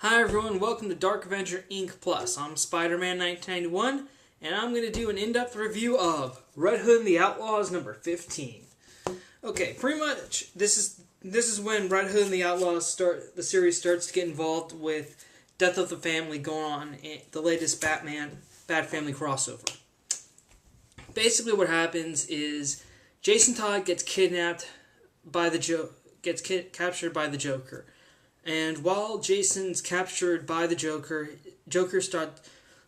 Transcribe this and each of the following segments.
Hi everyone, welcome to DarkAvengerINCPlus. I'm Spider-Man 1991, and I'm going to do an in-depth review of Red Hood and the Outlaws number 15. Okay, pretty much this is when Red Hood and the Outlaws the series starts to get involved with Death of the Family going on in the latest Bat Family crossover. Basically what happens is Jason Todd gets kidnapped by captured by the Joker. And while Jason's captured by the Joker,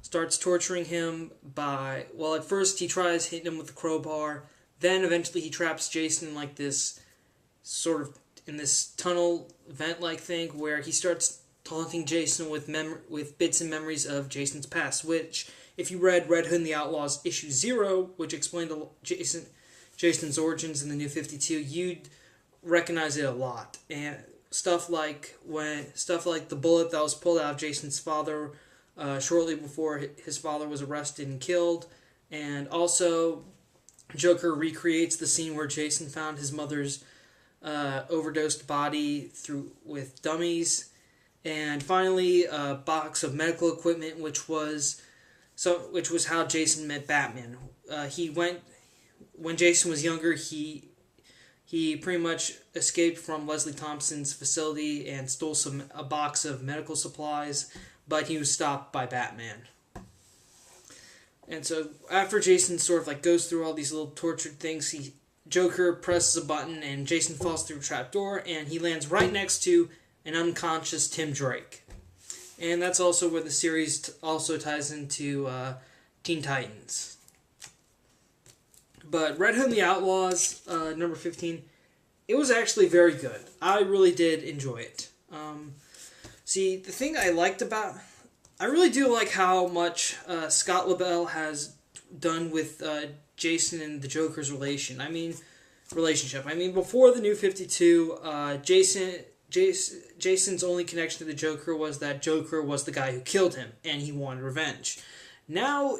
starts torturing him at first he tries hitting him with a crowbar, then eventually he traps Jason in like this sort of in this tunnel vent-like thing where he starts taunting Jason with bits and memories of Jason's past, which if you read Red Hood and the Outlaws issue 0, which explained Jason's origins in the New 52, you'd recognize it a lot. And stuff like the bullet that was pulled out of Jason's father shortly before his father was arrested and killed, and also Joker recreates the scene where Jason found his mother's overdosed body with dummies, and finally a box of medical equipment, which was how Jason met Batman. When Jason was younger, he pretty much escaped from Leslie Thompson's facility and stole a box of medical supplies, but he was stopped by Batman. And so after Jason sort of like goes through all these little tortured things, Joker presses a button and Jason falls through a trapdoor and he lands right next to an unconscious Tim Drake. And that's also where the series also ties into Teen Titans. But Red Hood and the Outlaws, number 15, it was actually very good. I really did enjoy it. See, the thing I really do like how much Scott Lobel has done with Jason and the Joker's relationship. I mean, before the New 52, Jason's only connection to the Joker was that Joker was the guy who killed him, and he wanted revenge. Now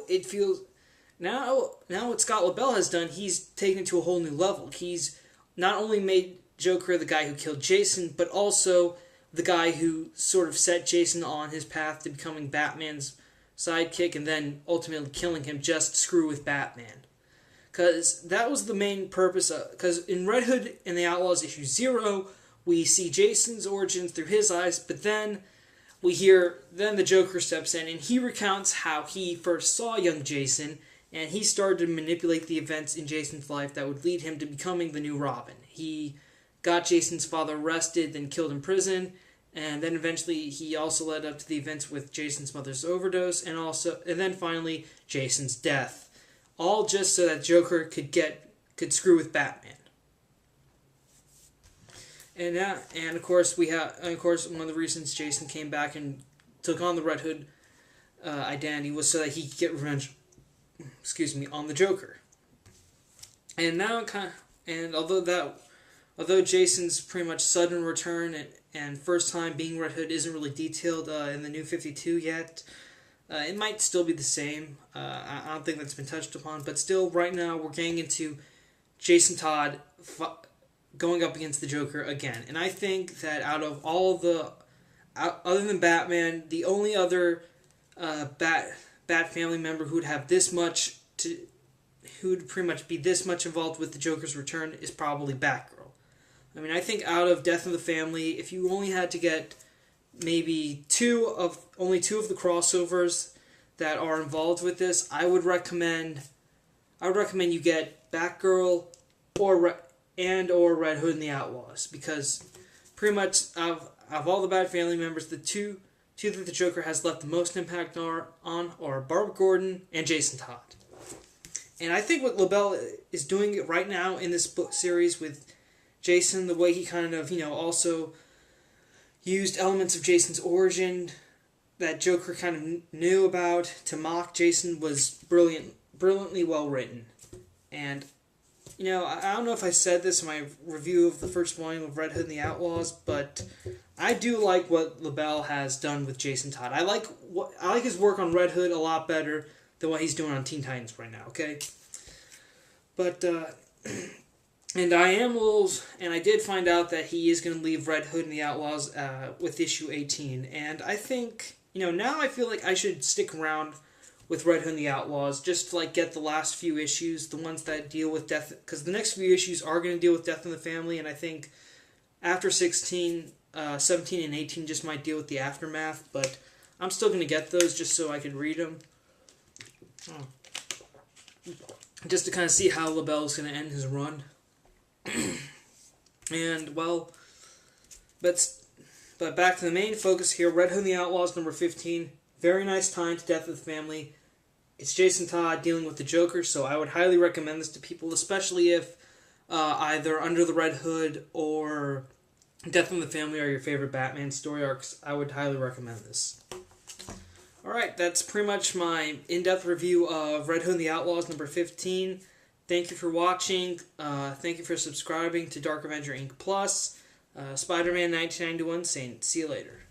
what Scott Lobel has done, he's taken it to a whole new level. He's not only made Joker the guy who killed Jason, but also the guy who sort of set Jason on his path to becoming Batman's sidekick and then ultimately killing him just to screw with Batman. Because that was the main purpose because in Red Hood and the Outlaws issue 0, we see Jason's origins through his eyes, but then the Joker steps in and he recounts how he first saw young Jason, and he started to manipulate the events in Jason's life that would lead him to becoming the new Robin. He got Jason's father arrested, then killed in prison, and then eventually he also led up to the events with Jason's mother's overdose, and then finally Jason's death. All just so that Joker could screw with Batman. And of course one of the reasons Jason came back and took on the Red Hood identity was so that he could get revenge on the Joker. And now although Jason's pretty much sudden return and first time being Red Hood isn't really detailed in the New 52 yet, it might still be the same. I don't think that's been touched upon, but still right now we're getting into Jason Todd going up against the Joker again. And I think that out of all other than Batman, the only other Bat family member who'd pretty much be this much involved with the Joker's return is probably Batgirl. I mean, I think out of Death of the Family, if you only had to get maybe two of the crossovers that are involved with this, I would recommend you get Batgirl or Red Hood and the Outlaws, because pretty much of all the Bat family members, the two that the Joker has left the most impact are Barbara Gordon and Jason Todd. And I think what Lobel is doing right now in this book series with Jason, the way he kind of, also used elements of Jason's origin that Joker kind of knew about to mock Jason was brilliantly well written. And, I don't know if I said this in my review of the first volume of Red Hood and the Outlaws, but I do like what Lobel has done with Jason Todd. I like his work on Red Hood a lot better than what he's doing on Teen Titans right now, okay? But And I did find out that he is going to leave Red Hood and the Outlaws with issue 18. And I think, now I feel like I should stick around with Red Hood and the Outlaws just to, get the last few issues, the ones that deal with death, because the next few issues are going to deal with death in the family, and I think after 17 and 18 just might deal with the aftermath, but I'm still going to get those just so I can read them. Just to kind of see how LaBelle's going to end his run. And, but back to the main focus here, Red Hood and the Outlaws number 15. Very nice tie to Death of the Family. It's Jason Todd dealing with the Joker, so I would highly recommend this to people, especially if either Under the Red Hood or Death in the Family are your favorite Batman story arcs. I would highly recommend this. Alright, that's pretty much my in-depth review of Red Hood and the Outlaws number 15. Thank you for watching. Thank you for subscribing to Dark Avenger Inc. Plus. Spider-Man 1991 saying, see you later.